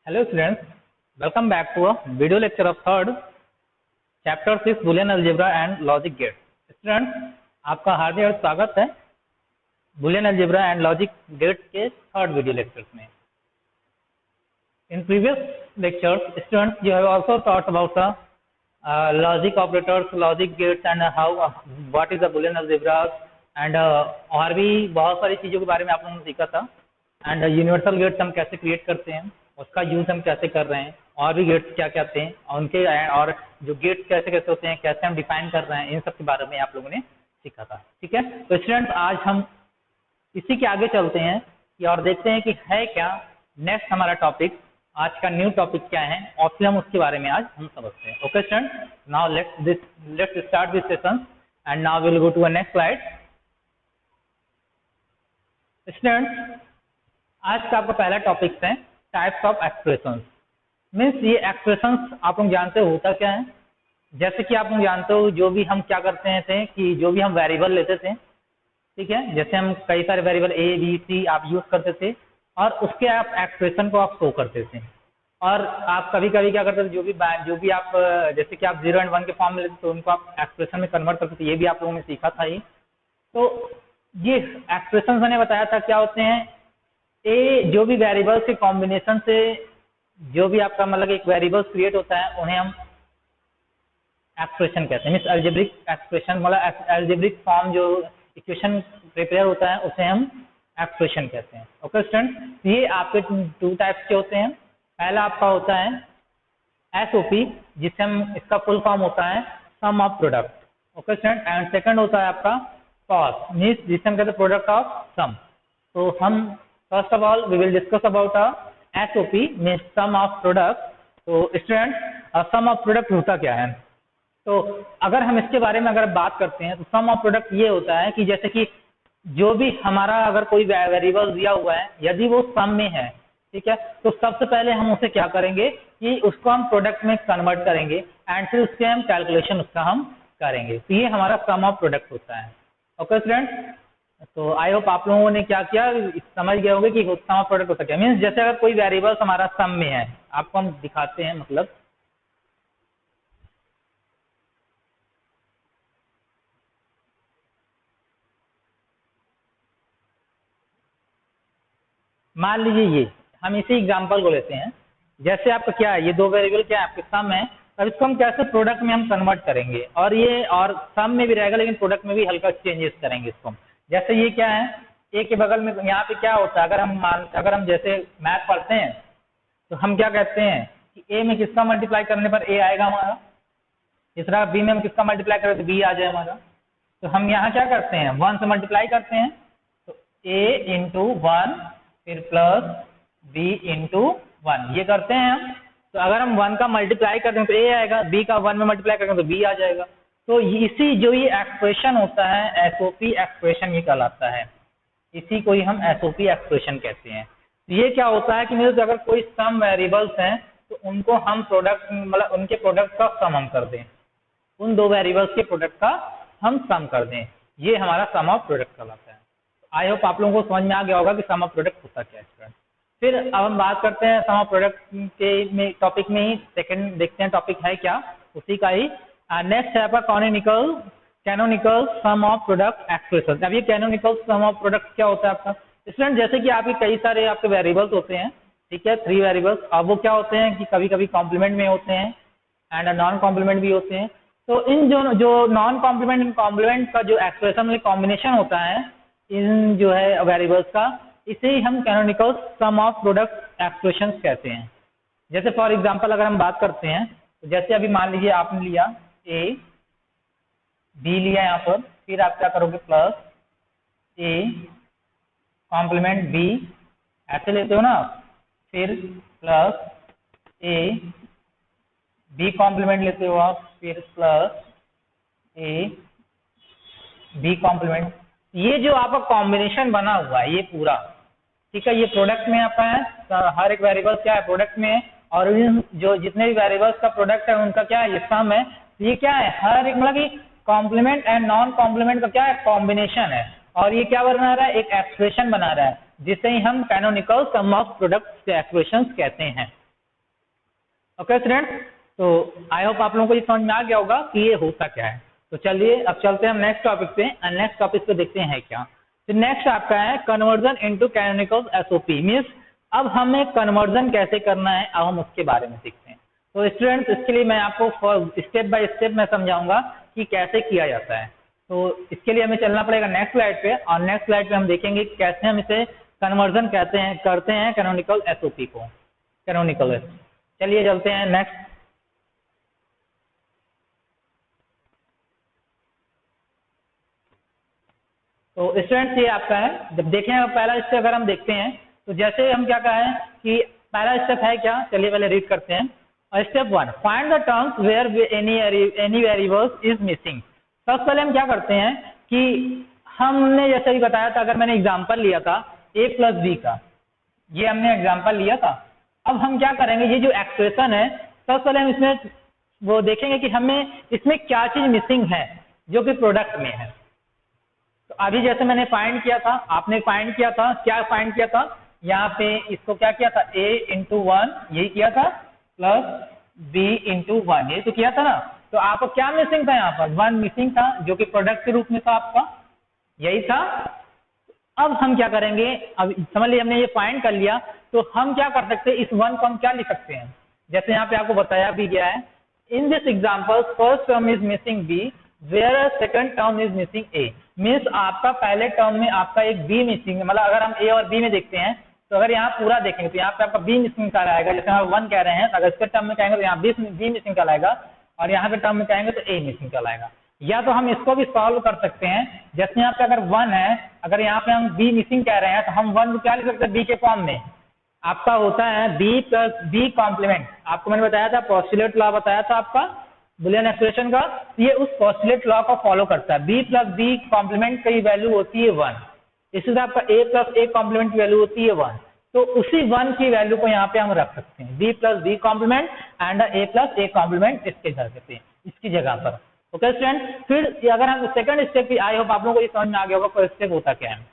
Hello students, welcome back to a video lecture of third chapter 6 Boolean algebra and logic gates. Students, आपका हार्दिक स्वागत है Boolean algebra and logic gates के third video lectures में. In previous lectures, students you have also taught about the logic operators, logic gates and what is the Boolean algebra and और भी बहुत सारी चीजों के बारे में आप लोगों ने सीखा था. एंड यूनिवर्सल गेट्स हम कैसे क्रिएट करते हैं, उसका यूज हम कैसे कर रहे हैं, और भी गेट्स क्या क्या आते हैं उनके, और जो गेट्स कैसे कैसे होते हैं, कैसे हम डिफाइन कर रहे हैं, इन सब के बारे में आप लोगों ने सीखा था. ठीक है, तो स्टूडेंट्स आज हम इसी के आगे चलते हैं कि और देखते हैं कि है क्या नेक्स्ट हमारा टॉपिक, आज का न्यू टॉपिक क्या है, और फिर हम उसके बारे में आज हम समझते हैं. Okay students, now let's start this session and now we will go to a next slide. Students, आज का आपका पहला टॉपिक है टाइप्स ऑफ एक्सप्रेशंस. मीन्स ये एक्सप्रेशंस आप लोग जानते हो होता क्या है. जैसे कि आप लोग जानते हो जो भी हम क्या करते थे कि जो भी हम वेरिएबल लेते थे, ठीक है, जैसे हम कई सारे वेरिएबल ए बी सी आप यूज करते थे और उसके आप एक्सप्रेशन को आप शो करते थे. और आप कभी कभी क्या करते थे, जो भी आप जैसे कि आप 0 और 1 के फॉर्म में लेते तो उनको आप एक्सप्रेशन में कन्वर्ट करते थे. ये भी आप लोगों ने सीखा था. ये तो ये एक्सप्रेशन मैंने बताया था क्या होते हैं. ए जो भी वेरिएबल्स के कॉम्बिनेशन से जो भी आपका मतलब एक वेरिएबल्स क्रिएट होता है उन्हें हम एक्सप्रेशन कहते हैं. मीन्स अलजेब्रिक एक्सप्रेशन मतलब अलजेब्रिक फॉर्म जो इक्वेशन प्रिपेयर होता है उसे हम एक्सप्रेशन कहते हैं. ओके स्टूडेंट, ये आपके टू टाइप्स के होते हैं. पहला आपका होता है एसओपी, जिससे हम इसका फुल फॉर्म होता है sum of product. Okay student, and second होता है आपका पॉस, मीन्स जिसे हम कहते हैं प्रोडक्ट ऑफ सम. तो हम first of all we will discuss about SOP means sum of product. तो स्टूडेंट, सम ऑफ प्रोडक्ट होता क्या है. तो अगर हम इसके बारे में अगर बात करते हैं तो सम ऑफ प्रोडक्ट ये होता है कि जैसे कि जो भी हमारा अगर कोई वेरिएबल दिया हुआ है यदि वो सम में है, ठीक है, तो सबसे पहले हम उसे क्या करेंगे कि उसको हम प्रोडक्ट में कन्वर्ट करेंगे एंड फिर उसके हम कैलकुलेशन उसका हम करेंगे. तो ये हमारा सम ऑफ प्रोडक्ट होता है. ओके स्टूडेंट, तो आई होप आप लोगों ने क्या किया समझ गए होंगे कि सम ऑफ प्रोडक्ट होता क्या. मीन्स जैसे अगर कोई वेरिएबल हमारा सम में है, आपको हम दिखाते हैं. मतलब मान लीजिए ये हम इसी एग्जांपल को लेते हैं. जैसे आपका क्या है, ये दो वेरिएबल क्या है आपके सम है. अब इसको हम कैसे प्रोडक्ट में हम कन्वर्ट करेंगे, और ये और सम में भी रहेगा लेकिन प्रोडक्ट में भी हल्का चेंजेस करेंगे इसको. जैसे ये क्या है, ए के बगल में यहाँ पे क्या होता है, अगर हम जैसे मैथ पढ़ते हैं तो हम क्या कहते हैं कि ए में किसका मल्टीप्लाई करने पर ए आएगा हमारा, तीसरा बी में हम किसका मल्टीप्लाई करें तो बी आ जाए हमारा. तो हम यहाँ क्या करते हैं 1 से मल्टीप्लाई करते हैं, तो ए इंटू 1 फिर प्लस बी इंटू 1 ये करते हैं हम. तो अगर हम 1 का मल्टीप्लाई करते हैं तो ए आएगा, बी का 1 में मल्टीप्लाई करेंगे तो बी आ जाएगा. तो इसी जो ये एक्सप्रेशन होता है एसओपी एक्सप्रेशन ये कहलाता है. इसी को ही हम एसओपी एक्सप्रेशन कहते हैं. ये क्या होता है कि मेरे अगर कोई सम वेरिएबल्स हैं तो उनको हम प्रोडक्ट मतलब उनके प्रोडक्ट का सम हम कर दें, उन दो वेरिएबल्स के प्रोडक्ट का हम सम कर दें, ये हमारा सम ऑफ प्रोडक्ट कहलाता है. आई होप आप लोगों को समझ में आ गया होगा कि सम ऑफ प्रोडक्ट होता क्या है. फिर अब हम बात करते हैं सम ऑफ प्रोडक्ट के टॉपिक में ही सेकंड देखते हैं टॉपिक है क्या, उसी का ही नेक्स्ट है आपका canonical sum of product expression. अब ये कैनोनिकल सम ऑफ प्रोडक्ट क्या होता है आपका स्टूडेंट. जैसे कि आपके कई सारे आपके वेरिएबल्स होते हैं, ठीक है, 3 वेरिएबल्स. अब वो क्या होते हैं कि कभी कभी कॉम्प्लीमेंट में होते हैं एंड नॉन कॉम्प्लीमेंट भी होते हैं. तो इन जो नॉन कॉम्प्लीमेंट कॉम्प्लीमेंट का जो एक्सप्रेशन में कॉम्बिनेशन होता है इन जो है वेरिएबल्स का, इसे ही हम canonical sum of product expression कहते हैं. जैसे फॉर एग्जाम्पल अगर हम बात करते हैं तो जैसे अभी मान लीजिए आपने लिया ए बी लिया यहाँ पर, फिर आप क्या करोगे प्लस ए कॉम्प्लीमेंट बी ऐसे लेते हो ना, फिर प्लस ए बी कॉम्प्लीमेंट लेते हो आप, फिर प्लस ए बी कॉम्प्लीमेंट. ये जो आपका कॉम्बिनेशन बना हुआ है ये पूरा, ठीक है, ये प्रोडक्ट में आपका है. हर एक वेरिएबल क्या है प्रोडक्ट में है, और जो जितने भी वेरिएबल्स का प्रोडक्ट है उनका क्या है ये सम है. ये क्या है हर एक मतलब कॉम्प्लीमेंट एंड नॉन कॉम्प्लीमेंट का क्या है कॉम्बिनेशन है, और ये क्या बना रहा है एक एक्सप्रेशन बना रहा है जिसे ही हम canonical sum of product expressions कहते हैं. ओके स्टूडेंट, तो आई होप आप लोगों को ये समझ में आ गया होगा कि ये होता क्या है। तो चलिए अब चलते हैं हम नेक्स्ट टॉपिक पे, नेक्स्ट टॉपिक पे देखते हैं क्या। तो नेक्स्ट आपका है conversion into canonical SOP, means अब हमें कन्वर्जन कैसे करना है, अब हम उसके बारे में सीखते हैं। तो स्टूडेंट्स इसके लिए मैं आपको स्टेप बाय स्टेप मैं समझाऊंगा कि कैसे किया जाता है। तो इसके लिए हमें चलना पड़ेगा नेक्स्ट स्लाइड पे, और नेक्स्ट स्लाइड पे हम देखेंगे कि कैसे हम इसे कन्वर्जन करते हैं कैनोनिकल एसओपी को, कैनोनिकल। चलिए चलते हैं नेक्स्ट। तो स्टूडेंट्स ये आपका है, जब देखें पहला स्टेप अगर हम देखते हैं तो जैसे हम क्या कहा है कि पहला स्टेप है क्या, चलिए पहले रीड करते हैं। और step 1, find the terms where any variables is missing. सबसे पहले हम क्या करते हैं कि हमने जैसे ही बताया था, अगर मैंने एग्जांपल लिया था a प्लस बी का, ये हमने एग्जांपल लिया था। अब हम क्या करेंगे, ये जो एक्सप्रेशन है सबसे पहले हम इसमें वो देखेंगे कि हमें इसमें क्या चीज मिसिंग है जो कि प्रोडक्ट में है। तो अभी जैसे मैंने फाइंड किया था, आपने फाइंड किया था, क्या फाइंड किया था यहाँ पे, इसको क्या किया था a इंटू 1 यही किया था, प्लस b इंटू 1 यही तो किया था ना। तो आपको क्या मिसिंग था, यहाँ पर 1 मिसिंग था जो कि प्रोडक्ट के रूप में था आपका, यही था। अब हम क्या करेंगे, अब समझ लीजिए हमने ये फाइंड कर लिया, तो हम क्या कर सकते हैं, इस 1 को हम क्या लिख सकते हैं, जैसे यहाँ पे आपको बताया भी गया है, in this example first term is missing b where second term is missing a। Means आपका पहले टर्म में आपका एक b मिसिंग है, मतलब अगर हम a और b में देखते हैं तो अगर यहाँ पूरा देखेंगे तो यहाँ पे आपका b मिसिंग का आएगा, जैसे हम 1 कह रहे हैं, अगर इसके टर्म में कहेंगे तो यहाँ b मिसिंग का आएगा, और यहाँ पे टर्म में कहेंगे तो a मिसिंग का आएगा। या तो हम इसको भी सॉल्व कर सकते हैं, जैसे यहाँ पे अगर 1 है, अगर यहाँ पे हम b मिसिंग कह रहे हैं तो हम 1 को क्या लिख सकते हैं, b के फॉर्म में आपका होता है b प्लस b कॉम्प्लीमेंट। आपको मैंने बताया था, पोस्टुलेट लॉ बताया था आपका बुलियन एक्सप्रेशन का, ये उस पोस्टुलेट लॉ को फॉलो करता है। b प्लस b कॉम्प्लीमेंट की वैल्यू होती है 1, इसी से आपका a प्लस a कॉम्प्लीमेंट की वैल्यू होती है 1। तो उसी 1 की वैल्यू को यहाँ पे हम रख सकते हैं, b plus b complement and a plus a complement इसके सकते हैं, इसकी जगह पर। ओके स्टूडेंट, फिर अगर हम सेकंड स्टेप की, आई होप आप लोगों को ये समझ में आ गया होगा फर्स्ट स्टेप होता क्या है।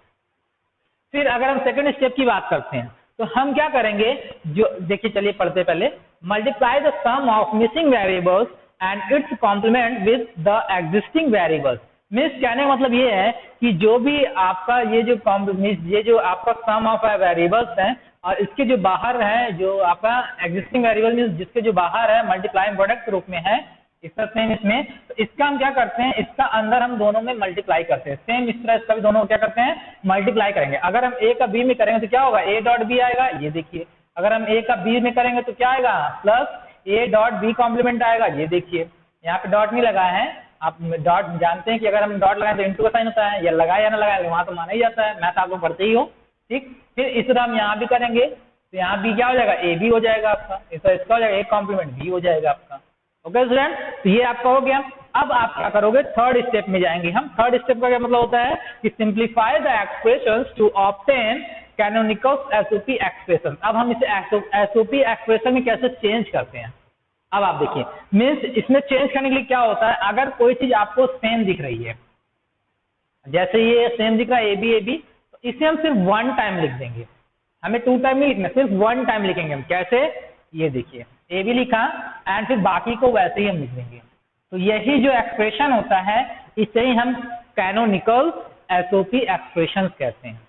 फिर अगर हम सेकंड स्टेप की बात करते हैं तो हम क्या करेंगे, जो देखिए चलिए पढ़ते पहले, multiply the sum of missing variables and its complement with the existing variables. Means कहने का मतलब ये है कि जो भी आपका ये जो आपका सम ऑफ वेरिएबल्स है और इसके जो बाहर है, जो आपका एग्जिस्टिंग वेरिएबल मीन्स जिसके जो बाहर है मल्टीप्लाई प्रोडक्ट के रूप में है, इसका सेम इसमें, तो इसका हम क्या करते हैं, इसका अंदर हम दोनों में मल्टीप्लाई करते हैं, सेम इस तरह इसका भी दोनों क्या करते हैं, मल्टीप्लाई करेंगे। अगर हम a का b में करेंगे तो क्या होगा, a डॉट b आएगा, ये देखिए। अगर हम a का b में करेंगे तो क्या आएगा, plus a dot b complement आएगा, ये देखिए। यहाँ पे डॉट नहीं लगाया है, आप डॉट जानते हैं कि अगर हम डॉट लगाए तो इंटू का साइन होता है, या लगाए या ना लगाए वहां तो माना ही जाता है, मैथ आप लोग पढ़ते ही हो, ठीक। फिर इस तरह हम यहाँ भी करेंगे तो यहाँ b क्या हो जाएगा, a b हो जाएगा आपका, इसका हो जाएगा a कॉम्प्लीमेंट b हो जाएगा आपका। ओके स्टूडेंट, तो ये आपका हो गया। अब आप क्या करोगे, थर्ड स्टेप में जाएंगे हम। थर्ड स्टेप का क्या मतलब होता है कि simplify the expressions to obtain canonical SOP expression. अब हम इसे एसओपी एक्सप्रेशन में कैसे चेंज करते हैं, अब आप देखिए। मीन्स इसमें चेंज करने के लिए क्या होता है, अगर कोई चीज आपको सेम दिख रही है, जैसे ये सेम दिख रहा है ए बी, तो इसे हम सिर्फ 1 टाइम लिख देंगे, हमें 2 टाइम नहीं लिखना, सिर्फ 1 टाइम लिखेंगे हम। कैसे, ये देखिए ए बी लिखा एंड फिर बाकी को वैसे ही हम लिख देंगे। तो यही जो एक्सप्रेशन होता है इसे ही हम कैनोनिकल एसओपी एक्सप्रेशन कहते हैं।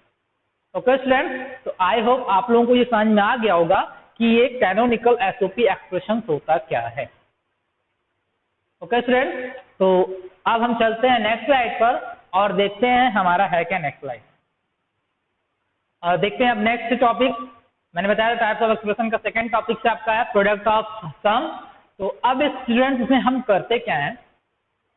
ओके स्टूडेंट, तो आई होप आप लोगों को ये समझ में आ गया होगा कि ये कैनोनिकल एसओपी एक्सप्रेशन होता क्या है। ओके स्टूडेंट, तो अब हम चलते हैं नेक्स्ट स्लाइड पर और देखते हैं हमारा है क्या नेक्स्ट स्लाइड। और देखते हैं अब नेक्स्ट टॉपिक, मैंने बताया टाइप्स ऑफ एक्सप्रेशन का सेकंड टॉपिक से आपका है प्रोडक्ट ऑफ सम। तो अब स्टूडेंट्स इसमें हम करते क्या है,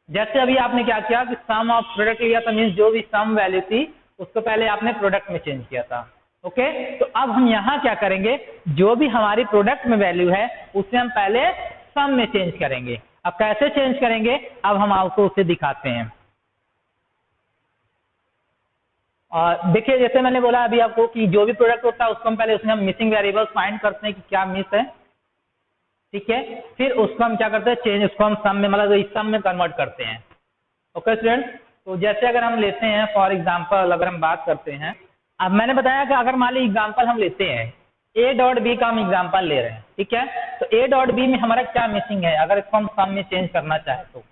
जैसे अभी आपने क्या किया कि सम ऑफ प्रोडक्ट लिया था, मीन्स जो भी सम वैल्यू थी उसको पहले आपने प्रोडक्ट में चेंज किया था। ओके, तो अब हम यहाँ क्या करेंगे, जो भी हमारी प्रोडक्ट में वैल्यू है उसे हम पहले सम में चेंज करेंगे। अब कैसे चेंज करेंगे, अब हम आपको उसे दिखाते हैं। और देखिए जैसे मैंने बोला अभी आपको कि जो भी प्रोडक्ट होता है उसको हम पहले उसमें हम मिसिंग वेरिएबल्स फाइंड करते हैं कि क्या मिस है, ठीक है। फिर उसको हम क्या करते हैं, चेंज, उसको हम सम में, मतलब इस सम में कन्वर्ट करते हैं। ओके स्टूडेंट, तो जैसे अगर हम लेते हैं फॉर एग्जांपल, अगर हम बात करते हैं, अब मैंने बताया कि अगर मान ली एग्जांपल हम लेते हैं ए डॉट बी का हम एग्जांपल ले रहे हैं, ठीक है। तो ए डॉट बी में हमारा क्या मिसिंग है, अगर इसको हम सम में चेंज करना चाहे तो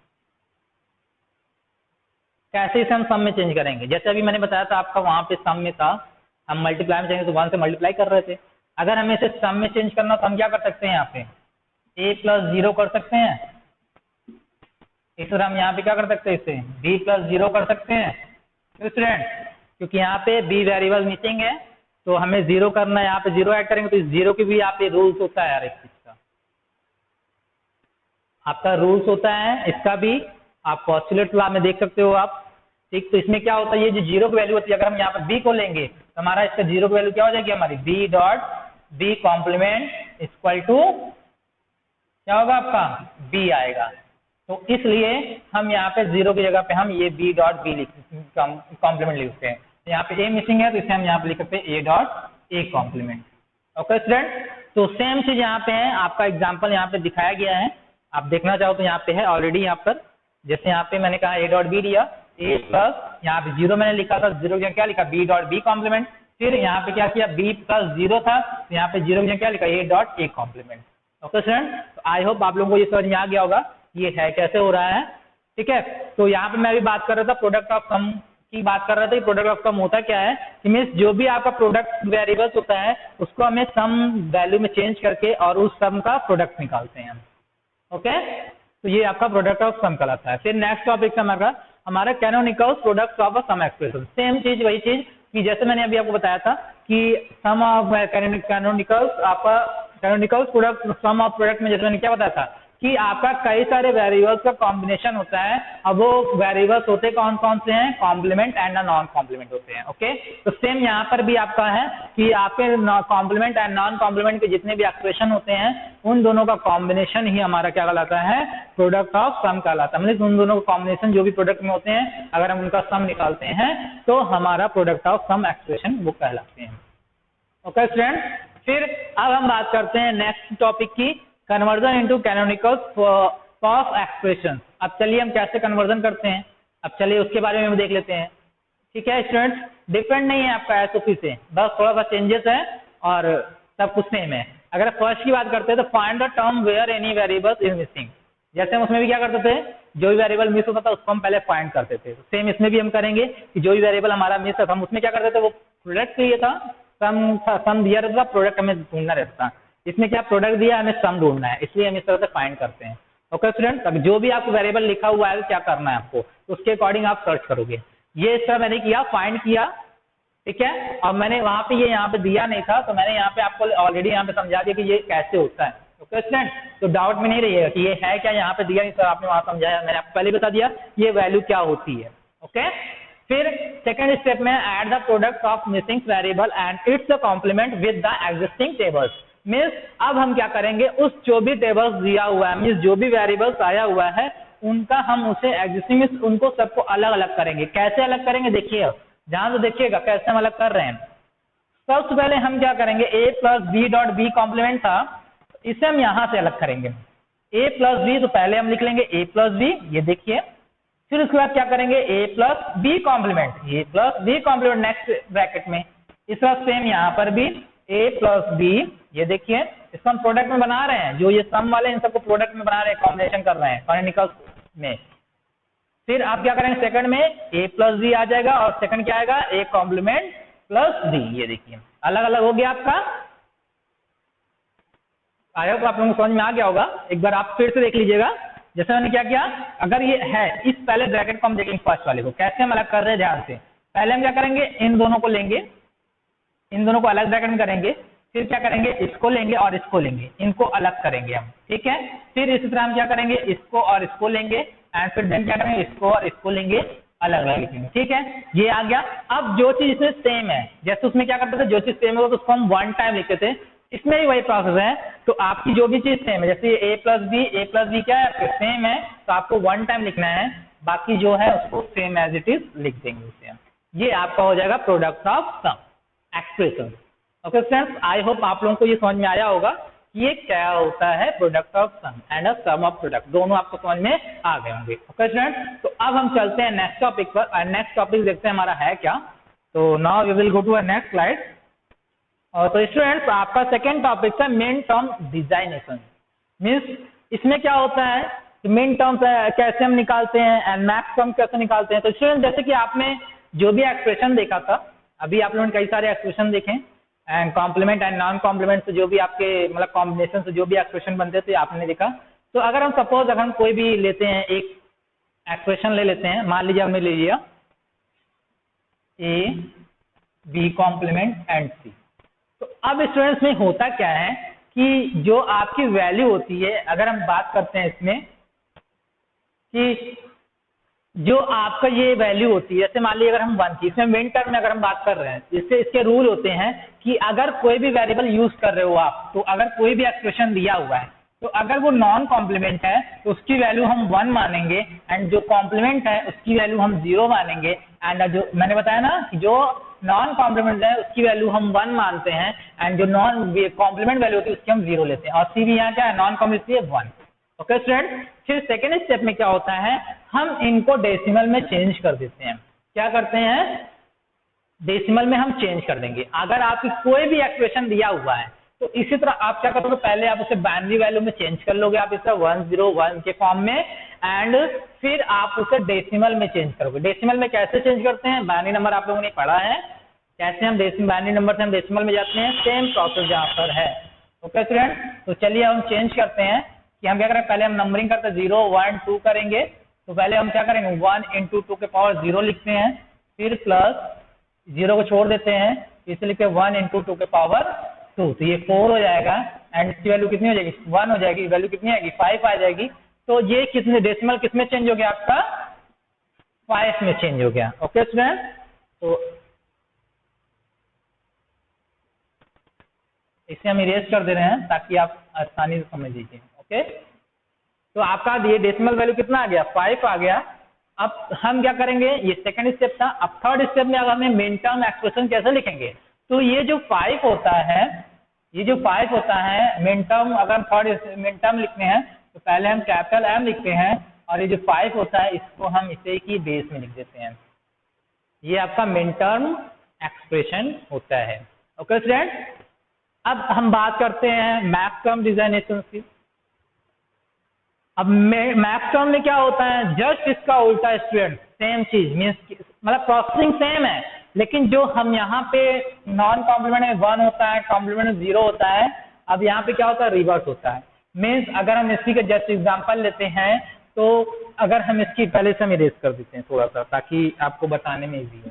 कैसे इसे हम सम में चेंज करेंगे। जैसे अभी मैंने बताया था आपका, वहां पे सम में था, हम मल्टीप्लाई में चाहिए तो 1 से मल्टीप्लाई कर रहे थे। अगर हमें इसे सम में चेंज करना तो हम क्या कर सकते हैं, यहाँ पे a प्लस 0 कर सकते हैं। इस तरह हम यहाँ पे क्या कर सकते हैं, इसे b प्लस 0 कर सकते हैं स्टूडेंट, क्योंकि यहाँ पे b वेरिएबल मिसिंग है तो हमें 0 करना है, यहाँ पे 0 ऐड करेंगे तो इस 0 की भी यहाँ पे रूल्स होता है यार, इस चीज का आपका रूल्स होता है, इसका भी आप पोस्टुलेट लॉ में देख सकते हो आप, ठीक। तो इसमें क्या होता है, ये जो 0 की वैल्यू होती है, अगर हम यहाँ पे b को लेंगे तो हमारा इसका 0 की वैल्यू क्या हो जाएगी हमारी, b dot b complement equal to क्या होगा आपका b आएगा। तो इसलिए हम यहाँ पे 0 की जगह पे हम ये b डॉट b कॉम्प्लीमेंट लिखते हैं। यहाँ पे a मिसिंग है तो इसे हम यहाँ पे लिख सकते हैं a dot a complement. Okay student, तो सेम चीज यहाँ पे है, आपका एग्जांपल यहाँ पे दिखाया गया है, आप देखना चाहो तो यहाँ पे है ऑलरेडी यहाँ पर। जैसे यहाँ पे मैंने कहा a डॉट b लिया, a प्लस यहाँ पे 0 मैंने लिखा था, 0 की क्या लिखा b डॉट b कॉम्प्लीमेंट, फिर यहाँ पे क्या किया b प्लस 0 था तो यहाँ पे 0 की क्या लिखा a dot a complement. Okay student, तो आई होप आप लोगों को ये समझ में आ गया होगा ये है कैसे हो रहा है, ठीक है। तो यहाँ पे मैं भी बात कर रहा था प्रोडक्ट ऑफ सम की बात कर रहा था कि प्रोडक्ट ऑफ सम होता क्या है, कि मीन्स जो भी आपका प्रोडक्ट वेरिएबल्स होता है उसको हमें सम वैल्यू में चेंज करके और उस सम का प्रोडक्ट निकालते हैं हम। ओके, तो ये आपका प्रोडक्ट ऑफ सम कहलाता है। फिर नेक्स्ट टॉपिक हमारा canonical product of a sum expression. Same चीज वही चीज कि जैसे मैंने अभी आपको बताया था कि सम ऑफ कैनोनिकल्स आपका canonical product sum of product में जैसे मैंने क्या बताया था कि आपका कई सारे वेरिएबल्स का कॉम्बिनेशन होता है। अब वो वेरिएबल्स होते कौन कौन से हैं, कॉम्प्लीमेंट एंड नॉन कॉम्प्लीमेंट होते हैं। ओके, तो सेम यहाँ पर भी आपका है कि आपके कॉम्प्लीमेंट एंड नॉन कॉम्प्लीमेंट के जितने भी एक्सप्रेशन होते हैं उन दोनों का कॉम्बिनेशन ही हमारा क्या कहलाता है, प्रोडक्ट ऑफ सम कहलाता है। मतलब उन दोनों का कॉम्बिनेशन जो भी प्रोडक्ट में होते हैं अगर हम उनका सम निकालते हैं तो हमारा प्रोडक्ट ऑफ सम एक्सप्रेशन वो कहलाते हैं। ओके स्टूडेंट, फिर अब हम बात करते हैं नेक्स्ट टॉपिक की, conversion into canonical of expression. अब चलिए हम कैसे कन्वर्जन करते हैं, अब चलिए उसके बारे में हम देख लेते हैं। ठीक है स्टूडेंट्स, डिफरेंट नहीं है आपका एसओपी से, बस थोड़ा सा चेंजेस है और सब कुछ सेम है। अगर फर्स्ट की बात करते हैं तो find the term where any variable is missing. जैसे हम उसमें भी क्या करते थे, जो भी वेरिएबल मिस होता था उसको हम पहले फाइंड करते थे, सेम इसमें भी हम करेंगे कि जो भी वेरिएबल हमारा मिस था हम उसमें क्या करते थे, वो प्रोडक्ट चाहिए था, सम दिया रहता था, प्रोडक्ट हमें ढूंढना रहता था। इसमें क्या प्रोडक्ट दिया, हमें सम ढूंढना है, इसलिए हम इस तरह से फाइंड करते हैं। ओके स्टूडेंट, अब जो भी आपको वेरिएबल लिखा हुआ है क्या करना है आपको, तो उसके अकॉर्डिंग आप सर्च करोगे। ये इस तरह मैंने किया, फाइंड किया, ठीक है। और मैंने वहां पे ये यहाँ पे दिया नहीं था तो मैंने यहाँ पे आपको ऑलरेडी यहाँ पे समझा दिया कि ये कैसे होता है। ओके स्टूडेंट, तो डाउट में नहीं रहिएगा कि ये है क्या, यहाँ पे दिया नहीं सर आपने वहां समझाया, मैंने आपको पहले बता दिया ये वैल्यू क्या होती है। ओके, फिर सेकंड स्टेप में add the product of missing variable and its complement with the existing tables. Means अब हम क्या करेंगे, उस जो भी टेबल्स दिया हुआ है, मीन्स जो भी वेरिएबल्स आया हुआ है उनका हम उसे एग्जिस्टिंग उनको सबको अलग अलग करेंगे। कैसे अलग करेंगे देखिए, जहां तो देखिएगा कैसे हम अलग कर रहे हैं। सबसे पहले हम क्या करेंगे, a plus B dot B complement था, इसे हम यहां से अलग करेंगे। a प्लस बी, तो पहले हम लिख लेंगे a प्लस बी, ये देखिए। फिर उसके बाद क्या करेंगे, a plus B complement, a plus B complement next bracket में। इस तरह सेम यहाँ पर भी a प्लस बी, ये देखिए इसको हम प्रोडक्ट में बना रहे हैं, जो ये सम वाले इन सबको प्रोडक्ट में बना रहे हैं, कॉम्बिनेशन कर रहे हैं कैनोनिकल में। फिर आप क्या करेंगे, सेकंड में a प्लस बी आ जाएगा और सेकंड क्या आएगा, a कॉम्प्लीमेंट प्लस बी। ये देखिए अलग अलग हो गया आपका। आई होप आप लोगों को समझ में आ गया होगा। एक बार आप फिर से देख लीजिएगा, जैसे मैंने क्या किया, अगर ये है इस पहले ब्रैकेट को हम देखेंगे फर्स्ट वाले को कैसे हम अलग कर रहे हैं ध्यान से। पहले हम क्या करेंगे, इन दोनों को लेंगे, इन दोनों को अलग ब्रैकेट में करेंगे, फिर क्या करेंगे, इसको लेंगे और इसको लेंगे, इनको अलग करेंगे हम, ठीक है। फिर इसी तरह हम क्या करेंगे, इसको और इसको लेंगे एंड फिर देन क्या करेंगे, इसको और इसको लेंगे, अलग अलग लिखेंगे, ठीक है। ये आ गया। अब जो चीज इसमें सेम है, जैसे उसमें क्या करते थे, जो चीज सेम है तो उसको हम वन टाइम लिखते थे, इसमें भी वही प्रोसेस है। तो आपकी जो भी चीज सेम है, जैसे ए प्लस बी क्या है, सेम है, तो आपको वन टाइम लिखना है, बाकी जो है उसको सेम एज इट इज लिख देंगे उसे। ये आपका हो जाएगा product of sum expression. Okay friends, I hope आप लोगों को ये समझ में आया होगा कि ये क्या होता है, product of sum and a sum of product, दोनों आपको समझ में आ गए होंगे। ओके फ्रेंड्स, तो अब हम चलते हैं नेक्स्ट टॉपिक पर। नेक्स्ट टॉपिक देखते हैं हमारा है क्या। तो now we will go to a next slide. और तो स्टूडेंट्स आपका सेकेंड टॉपिक था मेन टर्म डिजाइनेशन। मीन्स इसमें क्या होता है कि मेन टर्म कैसे हम निकालते हैं एंड मैक्स टर्म कैसे निकालते हैं। तो स्टूडेंट जैसे कि आपने जो भी एक्सप्रेशन देखा था, अभी आप लोगों ने कई सारे एक्सप्रेशन देखे and complement and non complement से जो भी आपके मतलब कॉम्बिनेशन से जो भी एक्सप्रेशन बनते थे आपने देखा। तो अगर हम सपोज अगर हम कोई भी लेते हैं एक एक्सप्रेशन ले लेते हैं, मान लीजिए हमने ले लिया ए बी कॉम्प्लीमेंट एंड सी। तो अब स्टूडेंट्स में होता क्या है कि जो आपकी वैल्यू होती है, अगर हम बात करते हैं इसमें कि जो आपका ये वैल्यू होती है, जैसे मान लीजिए अगर हम 1 की इसमें मेन टर्म में अगर हम बात कर रहे हैं, इससे इसके रूल होते हैं कि अगर कोई भी वेरिएबल यूज कर रहे हो आप, तो अगर कोई भी एक्सप्रेशन दिया हुआ है तो अगर वो नॉन कॉम्प्लीमेंट है तो उसकी वैल्यू हम 1 मानेंगे एंड जो कॉम्प्लीमेंट है उसकी वैल्यू हम 0 मानेंगे। एंड जो मैंने बताया ना कि जो नॉन कॉम्प्लीमेंट है उसकी वैल्यू हम 1 मानते हैं एंड जो नॉन कॉम्प्लीमेंट वैल्यू होती है उसकी हम 0 लेते हैं। और सी भी यहाँ क्या है, नॉन कॉम्प्लीमेंट 1। ओके स्टूडेंट, फिर सेकेंड स्टेप में क्या होता है, हम इनको डेसिमल में चेंज कर देते हैं। क्या करते हैं, डेसिमल में हम चेंज कर देंगे। अगर आपकी कोई भी एक्सप्रेशन दिया हुआ है तो इसी तरह आप क्या करोगे, पहले आप उसे बाइनरी वैल्यू में चेंज कर लोगे, आप इसका 101 के फॉर्म में, एंड फिर आप उसे डेसिमल में चेंज करोगे। डेसिमल में कैसे चेंज करते हैं, बाइनरी नंबर आप लोगों ने पढ़ा है, कैसे हम बाइनरी नंबर से हम डेसिमल में जाते हैं, सेम प्रोसेस जहाँ पर है। ओके स्टूडेंट, तो चलिए हम चेंज करते हैं कि हम क्या करें, पहले हम नंबरिंग करते हैं 0 1 2 करेंगे। तो पहले हम क्या करेंगे 1 × 2 के पावर 0 लिखते हैं, फिर प्लस 0 को छोड़ देते हैं, इसे लिखते हैं 1 × 2 के पावर 2, तो ये 4 हो जाएगा एंड इसकी वैल्यू कितनी हो जाएगी, 1 हो जाएगी, वैल्यू कितनी आएगी 5 आ जाएगी। तो ये कितने डेसिमल किसमें चेंज हो गया, आपका 5 में चेंज हो गया। ओके स्टूडेंट, तो इसे हम इरेज कर दे रहे हैं ताकि आप आसानी से समझ लीजिए। ओके, तो आपका ये डेसिमल वैल्यू कितना आ गया, 5 आ गया। अब हम क्या करेंगे, ये सेकंड स्टेप था। अब थर्ड स्टेप में अगर हमें मेन टर्म एक्सप्रेशन कैसे लिखेंगे, तो ये जो 5 होता है, ये जो 5 होता है मेन टर्म, अगर हम थर्ड मेन टर्म लिखते हैं तो पहले हम कैपिटल M लिखते हैं और ये जो 5 होता है इसको हम इसे की बेस में लिख देते हैं। ये आपका मेन टर्म एक्सप्रेशन होता है। ओके स्टूडेंट, अब हम बात करते हैं मैक्स टर्म डिजाइनेशन की। अब मैक्स टर्म में क्या होता है, जस्ट इसका उल्टा स्टूडेंट, सेम चीज, मीन्स मतलब प्रोसेसिंग सेम है, लेकिन जो हम यहाँ पे नॉन कॉम्प्लीमेंट में 1 होता है, कॉम्प्लीमेंट में 0 होता है। अब यहाँ पे क्या होता है, रिवर्स होता है। मीन्स अगर हम इसी के जस्ट एग्जांपल लेते हैं, तो अगर हम इसकी पहले से हम इरेज कर देते हैं थोड़ा सा ताकि आपको बताने में इजी हो।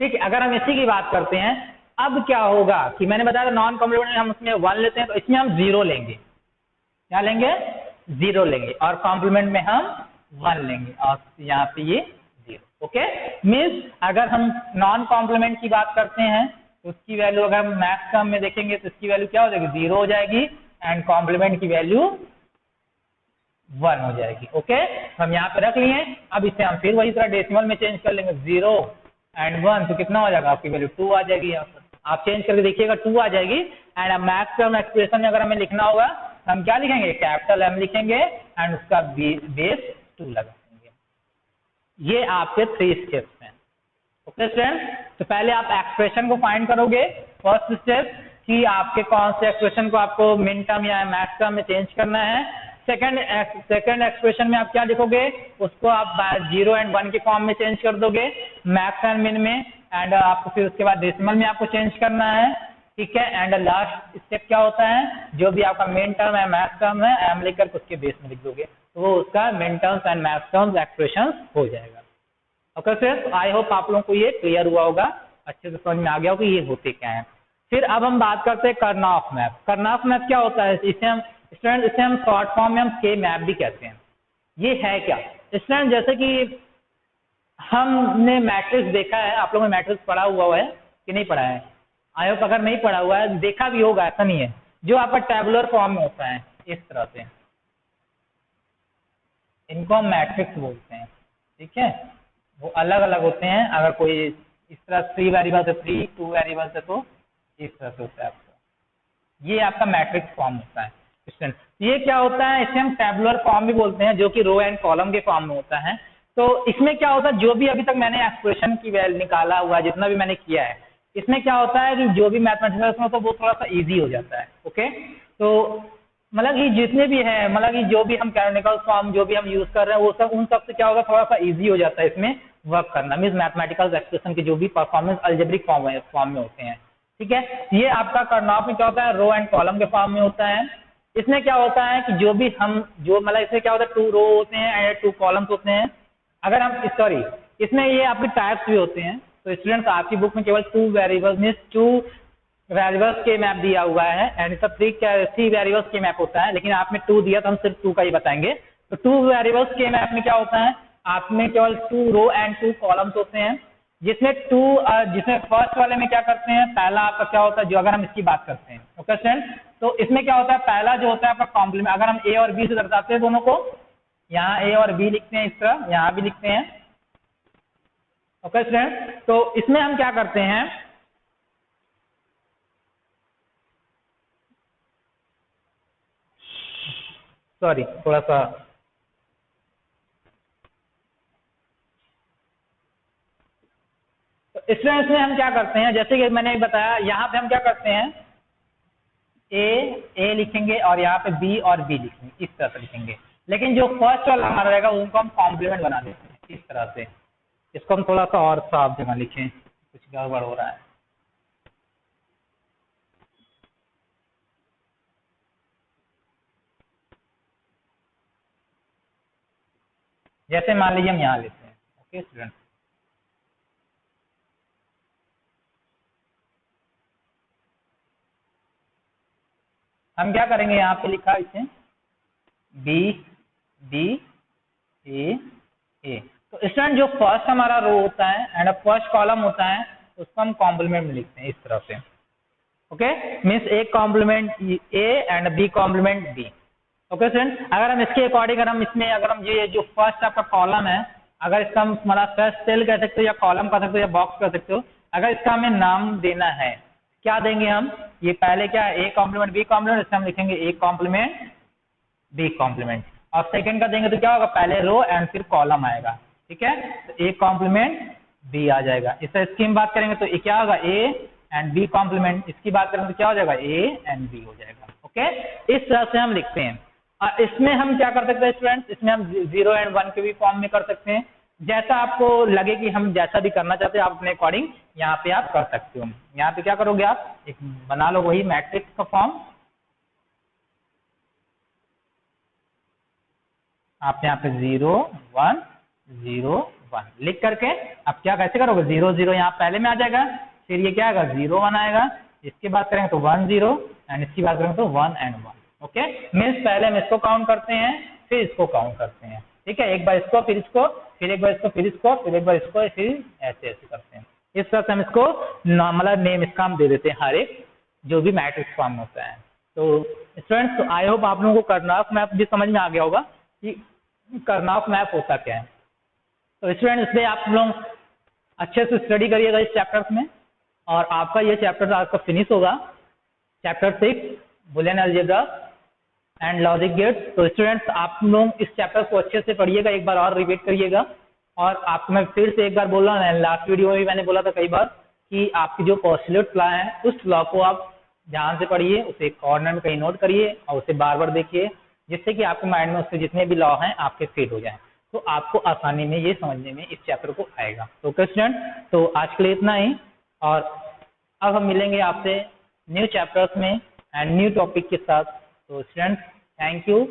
ठीक है, अगर हम इसी की बात करते हैं, अब क्या होगा कि मैंने बताया था नॉन कॉम्प्लीमेंट में हम उसमें 1 लेते हैं, तो इसमें हम 0 लेंगे। क्या लेंगे, 0 लेंगे, और कॉम्प्लीमेंट में हम 1 लेंगे, और यहाँ पे ये 0। ओके, मीन्स अगर हम नॉन कॉम्प्लीमेंट की बात करते हैं तो उसकी वैल्यू अगर हम मैक्स टर्म में देखेंगे तो इसकी वैल्यू क्या हो जाएगी, 0 हो जाएगी, एंड कॉम्प्लीमेंट की वैल्यू 1 हो जाएगी। ओके, हम यहाँ पे रख लिए। अब इसे हम फिर वही तरह डेसिमल में चेंज कर लेंगे, 0 एंड 1, तो कितना हो जाएगा, आपकी वैल्यू 2 आ जाएगी। यहाँ पर आप चेंज करके देखिएगा 2 आ जाएगी। एंड अब मैक्स टर्म एक्सप्रेशन में अगर हमें लिखना होगा तो हम क्या लिखेंगे, कैपिटल M लिखेंगे एंड उसका बेस 2 लगाएंगे। ये आपके 3 स्टेप्स हैं। ओके स्टूडेंट, तो पहले आप एक्सप्रेशन को फाइंड करोगे, फर्स्ट स्टेप कि आपके कौन से एक्सप्रेशन को आपको मिन टर्म या मैक्स टर्म में चेंज करना है। सेकंड एक्सप्रेशन में आप क्या लिखोगे, उसको आप 0 एंड 1 के फॉर्म में चेंज कर दोगे मैक्स एंड मिन में, एंड आपको फिर उसके बाद डेसिमल में आपको चेंज करना है। ठीक है, एंड लास्ट स्टेप क्या होता है, जो भी आपका मेन टर्म है मैक्स टर्म है, M लिखकर उसके बेस में लिख दोगे, तो वो उसका main terms and max terms expression हो जाएगा। ओके फ्रेंड्स, आई होप आप लोगों को ये क्लियर हुआ होगा, अच्छे से समझ में आ गया होगा कि ये होते क्या है। फिर अब हम बात करते हैं कर्नौघ मैप। कर्नौघ मैप क्या होता है, इसे हम स्टूडेंट, इसे हम शॉर्ट फॉर्म में हम के मैप भी कहते हैं। ये है क्या स्टूडेंट, जैसे कि हमने मैट्रिक्स देखा है, आप लोगों ने मैट्रिक्स पढ़ा हुआ है कि नहीं पढ़ा है, आई होप अगर नहीं पढ़ा हुआ है देखा भी होगा, ऐसा नहीं है, जो आपका टेबुलर फॉर्म में होता है इस तरह से, इनको हम मैट्रिक्स बोलते हैं। ठीक है, वो अलग अलग होते हैं, अगर कोई इस तरह 3 वेरिएबल है 3, 2 वेरिएबल है तो इस तरह से होता है आपका, ये आपका मैट्रिक्स फॉर्म होता है। स्टूडेंट ये क्या होता है, इसे हम टेबुलर फॉर्म भी बोलते हैं, जो कि रो एंड कॉलम के फॉर्म में होता है। तो इसमें क्या होता है, जो भी अभी तक मैंने एक्सप्रेशन की वैल्यू निकाला हुआ है, जितना भी मैंने किया है, इसमें क्या होता है जो भी मैथमेटिक्स में तो वो थोड़ा सा इजी हो जाता है। ओके, तो मतलब कि जितने भी है, मतलब कि जो भी हम कैनोनिकल फॉर्म जो भी हम यूज कर रहे हैं वो सब, उन सब से क्या होगा, थोड़ा सा इजी हो जाता है इसमें वर्क करना। मीन्स मैथमेटिकल एक्सप्रेशन के जो भी परफॉर्मेंस अल्जेब्रिक फॉर्म में होते हैं। ठीक है, ये आपका करनॉफ में क्या होता है, रो एंड कॉलम के फॉर्म में होता है। इसमें क्या होता है कि जो भी हम जो मतलब इसमें क्या होता है, 2 रो होते हैं एंड 2 कॉलम्स होते हैं। अगर हम सॉरी, इसमें ये आपके टाइप्स भी होते हैं। तो स्टूडेंट्स आपकी बुक में केवल 2 वेरिएबल्स मींस 2 वेरिएबल्स के मैप दिया हुआ है एंड सब 3 वेरिएबल्स के मैप होता है, लेकिन आपने 2 दिया तो हम सिर्फ 2 का ही बताएंगे। तो 2 वेरिएबल्स के मैप में क्या होता है, आप में केवल 2 रो एंड 2 कॉलम्स होते हैं, जिसमें फर्स्ट वाले में क्या करते हैं, पहला आपका क्या होता है, जो अगर हम इसकी बात करते हैं ओके स्टूडेंट, तो इसमें क्या होता है, पहला जो होता है आपका कॉम्प्लीमेंट। अगर हम ए और बी से दर्शाते हैं दोनों को, यहाँ ए और बी लिखते हैं, इस तरह यहाँ भी लिखते हैं ओके स्टूडेंट। तो इसमें हम क्या करते हैं, सॉरी थोड़ा सा, तो इसमें हम क्या करते हैं, जैसे कि मैंने बताया, यहाँ पे हम क्या करते हैं, ए लिखेंगे और यहाँ पे बी और बी लिखेंगे, इस तरह से लिखेंगे। लेकिन जो फर्स्ट वाला हमारा रहेगा उनको हम कॉम्प्लीमेंट बना देते हैं इस तरह से। इसको हम थोड़ा सा और साफ जगह लिखें, कुछ गड़बड़ हो रहा है। जैसे मान लीजिए हम यहाँ लेते हैं ओके स्टूडेंट, हम क्या करेंगे, यहाँ पे लिखा इसे बी बी ए। तो स्टूडेंट जो फर्स्ट हमारा रो होता है एंड फर्स्ट कॉलम होता है उसको हम कॉम्प्लीमेंट में लिखते हैं इस तरह से। Okay, means A complement A and B complement B. Okay student, अगर हम इसके अकॉर्डिंग अगर हम ये जो फर्स्ट आपका कॉलम है, अगर इसका हम मतलब फर्स्ट सेल कह सकते हो या कॉलम कह सकते हो या बॉक्स कह सकते हो, अगर इसका हमें नाम देना है, क्या देंगे हम, ये पहले क्या है, ए कॉम्प्लीमेंट बी कॉम्प्लीमेंट, इसमें हम लिखेंगे ए कॉम्प्लीमेंट बी कॉम्प्लीमेंट। और सेकंड का देंगे तो क्या होगा, पहले रो एंड फिर कॉलम आएगा। ठीक है, तो ए कॉम्प्लीमेंट बी आ जाएगा। इसकी हम बात करेंगे तो ये क्या होगा, ए एंड बी कॉम्प्लीमेंट, इसकी बात करें तो क्या हो जाएगा, ए एंड बी हो जाएगा। ओके, इस तरह से हम लिखते हैं। और इसमें हम क्या कर सकते हैं स्टूडेंट्स, इसमें हम 0 एंड 1 के भी फॉर्म में कर सकते हैं, जैसा आपको लगे कि हम जैसा भी करना चाहते हैं आप अपने अकॉर्डिंग यहाँ पे आप कर सकते हो। यहाँ पे क्या करोगे, आप एक बना लो वही मैट्रिक्स का फॉर्म, आप यहाँ पे 0 1 0 1 लिख करके आप क्या कैसे करोगे, 0 0 यहाँ पहले में आ जाएगा, फिर ये क्या आएगा 0 1 आएगा, इसकी बात करेंगे तो 1 0 एंड इसकी बात करेंगे तो 1 एंड 1। ओके, मीन्स पहले हम इसको काउंट करते हैं फिर इसको काउंट करते हैं। ठीक है, एक बार इसको फिर इसको फिर एक बार इसको फिर इसको फिर एक बार इसको फिर ऐसे ऐसे करते हैं। इस तरह से हम इसको मतलब नेम इसका हम दे देते हैं हर एक जो भी मैट्रिक्स फॉर्म होता है। तो स्टूडेंट्स आई होप आप लोगों को कर्नॉफ मैप भी समझ में आ गया होगा कि कर्नॉफ मैप होता क्या है। तो स्टूडेंट इसलिए आप लोग अच्छे से स्टडी करिएगा इस चैप्टर्स में, और आपका ये चैप्टर आपका फिनिश होगा, chapter 6 Boolean algebra and logic gates. तो स्टूडेंट्स आप लोग इस चैप्टर को अच्छे से पढ़िएगा, एक बार और रिपीट करिएगा। और आपको मैं फिर से एक बार बोल रहा हूँ, लास्ट वीडियो में भी मैंने बोला था कई बार कि आपकी जो पोस्टुलेट लॉ है उस लॉ को आप ध्यान से पढ़िए, उसे कॉर्नर में कहीं नोट करिए और उसे बार बार देखिए, जिससे कि आपके माइंड में उसके जितने भी लॉ हैं आपके फिट हो जाएं, तो आपको आसानी में ये समझने में इस चैप्टर को आएगा। तो स्टूडेंट, तो आज के लिए इतना ही, और अब हम मिलेंगे आपसे न्यू चैप्टर्स में एंड न्यू टॉपिक के साथ। तो स्टूडेंट्स थैंक यू।